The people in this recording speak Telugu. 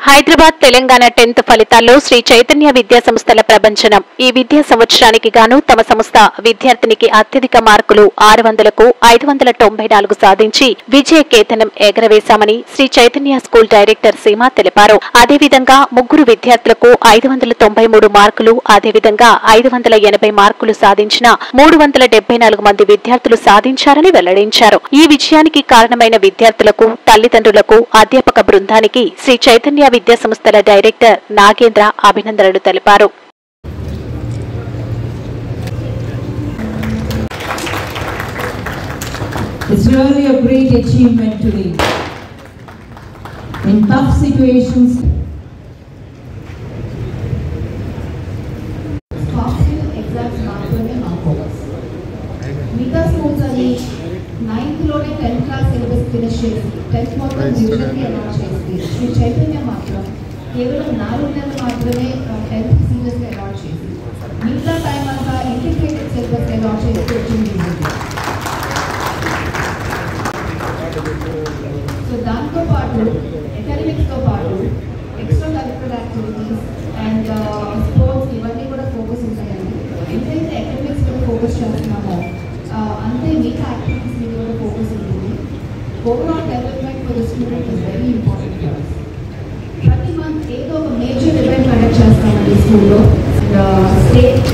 హైదరాబాద్ తెలంగాణ 10th ఫలితాల్లో శ్రీ చైతన్య విద్యా సంస్థల ప్రపంచనం ఈ విద్యా సంవత్సరానికి గాను తమ సంస్థ విద్యార్థినికి అత్యధిక మార్కులు 600కు 594 సాధించి విజయ కేతనం ఎగరవేశామని శ్రీ చైతన్య స్కూల్ డైరెక్టర్ సీమ తెలిపారు. అదేవిధంగా ముగ్గురు విద్యార్థులకు 593 మార్కులు, అదేవిధంగా 580 మార్కులు సాధించిన 374 మంది విద్యార్థులు సాధించారని వెల్లడించారు. ఈ విజయానికి కారణమైన విద్యార్థులకు, తల్లిదండ్రులకు, అధ్యాపక బృందానికి శ్రీ చైతన్య విద్యా సంస్థల డైరెక్టర్ నాగేంద్ర అభినందనలు తెలిపారు. It's really a great achievement today. In tough situations, exams మాత్రమే మాకు మిగతా స్కూల్స్ అని 9th లోనే 10th క్లాస్ సిలబస్ ఫినిష్ చేసి 10th మొత్తం రివిజన్కి అలాట్ చేసి శ్రీ చైతన్య మాత్రం కేవలం 4 నెలలు మాత్రమే 10th సీరియస్గా అలాట్ చేసి మిగతా టైం అంతా ఇంటిగ్రేటెడ్ సిలబస్ అలాట్ చేసి వచ్చింది. సో దాంతో పాటు అకాడమిక్స్తో పాటు extra curricular activities and sports ఇవన్నీ కూడా ఫోకస్ ఉంటాయండి. ఎంతైతే అకాడమిక్స్ మీద ఫోకస్ చేస్తున్నామో అంతే మిగతా యాక్టివిటీస్ మీద కూడా ఫోకస్ ఉంటుంది. Overall development for the student is very important for us. ప్రతి మంత్ ఏదో ఒక మేజర్ ఈవెంట్ కండక్ట్ చేస్తామండి స్కూల్లో. స్టేట్